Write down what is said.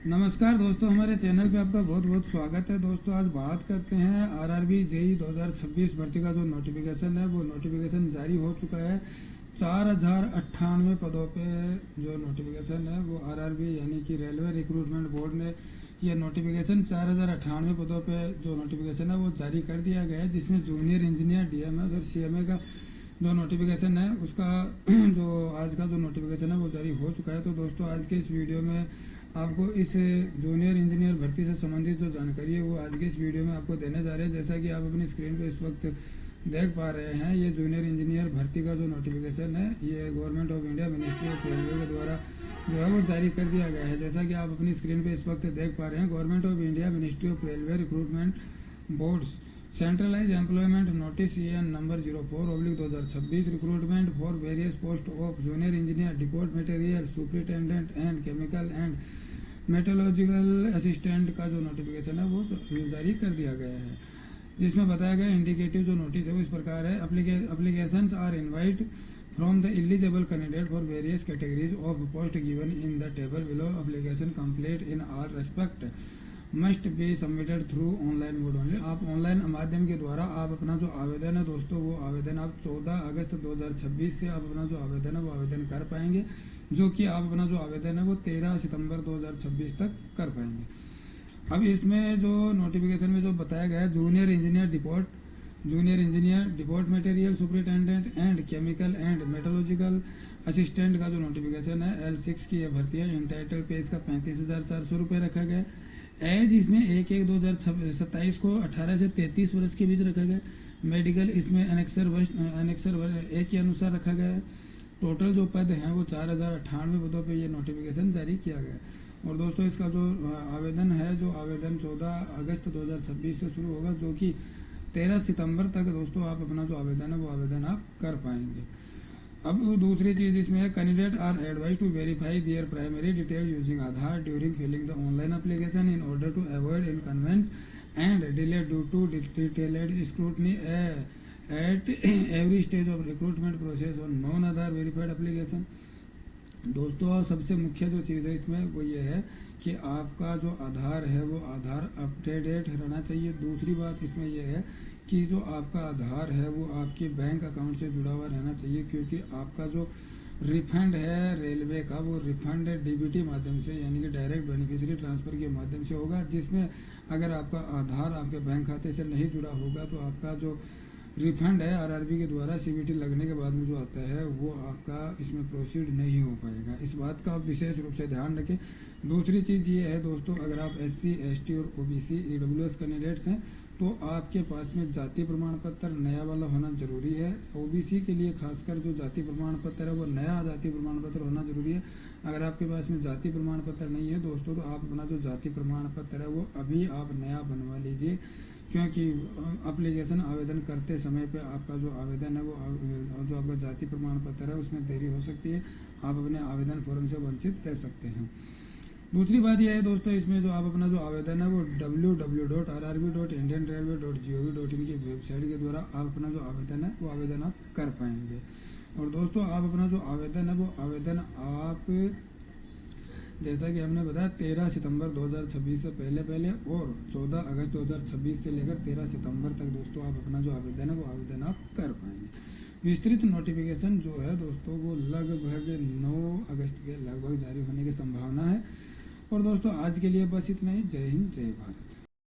नमस्कार दोस्तों, हमारे चैनल पे आपका बहुत बहुत स्वागत है। दोस्तों आज बात करते हैं आरआरबी जेई 2026 भर्ती का जो नोटिफिकेशन है वो नोटिफिकेशन जारी हो चुका है। 4098 पदों पे जो नोटिफिकेशन है वो आरआरबी यानी कि रेलवे रिक्रूटमेंट बोर्ड ने ये नोटिफिकेशन 4098 पदों पे जो नोटिफिकेशन है वो जारी कर दिया गया है, जिसमें जूनियर इंजीनियर, डीएमएस और सीएमए का जो नोटिफिकेशन है उसका जो आज का जो नोटिफिकेशन है वो जारी हो चुका है। तो दोस्तों आज के इस वीडियो में आपको इस जूनियर इंजीनियर भर्ती से संबंधित जो जानकारी है वो आज के इस वीडियो में आपको देने जा रहे हैं। जैसा कि आप अपनी स्क्रीन पे इस वक्त देख पा रहे हैं, ये जूनियर इंजीनियर भर्ती का जो नोटिफिकेशन है ये government of India ministry of railway के द्वारा जो है वो जारी कर दिया गया है। जैसा कि आप अपनी स्क्रीन पे इस वक्त देख पा रहे हैं, government of India ministry of railway recruitment boards centralise employment notice EN number 04/2026 recruitment for various post of junior engineer depot material superintendent and chemical and metallurgical assistant का जो नोटिफिकेशन है वो जारी कर दिया गया है, जिसमें बताया गया इंडिकेटिव जो नोटिस है वो इस प्रकार है। Applications are invite from the eligible candidate for various categories of post given in the table below. Application complete in all respect must be submitted through online mode only. आप online माध्यम के द्वारा आप अपना जो आवेदन है दोस्तों वो आवेदन आप 14 अगस्त 2026 से आप अपना जो आवेदन है वो आवेदन कर पाएंगे, जो कि आप अपना जो आवेदन है वो 13 सितंबर 2026 तक कर पाएंगे। अब इसमें जो नोटिफिकेशन में जो बताया गया है, junior engineer depot material superintendent and chemical and metallurgical assistant का जो नोटिफिकेशन है L6 की ये भर्ती है। इंटाइटल पे इसका 35,400 रुपये रखा गया। एज इसमें 1/1/2027 को 18 से 33 वर्ष के बीच रखा गया। मेडिकल इसमें अनेक्सर 1 के अनुसार रखा गया है। टोटल जो पद हैं वो 4098 पदों पे ये नोटिफिकेशन जारी किया गया है। और दोस्तों इसका जो आवेदन है, जो आवेदन 14 अगस्त 2026 से शुरू होगा, जो कि 13 सितंबर तक दोस्तों आप अपना जो आवेदन है वो आवेदन आप कर पाएंगे। अब दूसरी चीज़ इसमें है, candidate are advise to verify their primary detail using Aadhaar during filling the online application in order to avoid inconvenience and delay due to detailed scrutiny at every stage of recruitment process और non Aadhaar verified application. दोस्तों सबसे मुख्य जो चीज़ है इसमें वो ये है कि आपका जो आधार है वो आधार अपडेटेड रहना चाहिए। दूसरी बात इसमें यह है कि जो आपका आधार है वो आपके बैंक अकाउंट से जुड़ा हुआ रहना चाहिए, क्योंकि आपका जो रिफंड है रेलवे का वो रिफंड डीबीटी माध्यम से यानी कि डायरेक्ट बेनिफिशियरी ट्रांसफ़र के माध्यम से होगा, जिसमें अगर आपका आधार आपके बैंक खाते से नहीं जुड़ा होगा तो आपका जो रिफंड है आरआरबी के द्वारा सीबीटी लगने के बाद में जो आता है वो आपका इसमें प्रोसीड नहीं हो पाएगा। इस बात का आप विशेष रूप से ध्यान रखें। दूसरी चीज़ ये है दोस्तों, अगर आप SC ST और OBC EWS कैंडिडेट्स हैं तो आपके पास में जाति प्रमाण पत्र नया वाला होना जरूरी है। OBC के लिए खासकर जो जाति प्रमाण पत्र है वो नया जाति प्रमाण पत्र होना जरूरी है। अगर आपके पास में जाति प्रमाण पत्र नहीं है दोस्तों तो आप अपना जो जाति प्रमाण पत्र है वो अभी आप नया बनवा लीजिए, क्योंकि एप्लीकेशन आवेदन करते समय पे आपका जो आवेदन है वो जो आपका जाति प्रमाण पत्र है उसमें देरी हो सकती है, आप अपने आवेदन फॉर्म से वंचित रह सकते हैं। दूसरी बात यह है दोस्तों, इसमें जो आप अपना जो आवेदन है वो www.rrb.indianrailway.gov.in की वेबसाइट के द्वारा आप अपना जो आवेदन है वो आवेदन आप कर पाएंगे। और दोस्तों आप अपना जो आवेदन है वो आवेदन आप जैसा कि हमने बताया 13 सितंबर 2026 से पहले और 14 अगस्त 2026 से लेकर 13 सितंबर तक दोस्तों आप अपना जो आवेदन है वो आवेदन आप कर पाएंगे। विस्तृत नोटिफिकेशन जो है दोस्तों वो लगभग 9 अगस्त के लगभग जारी होने की संभावना है। और दोस्तों आज के लिए बस इतना ही। जय हिंद, जय भारत।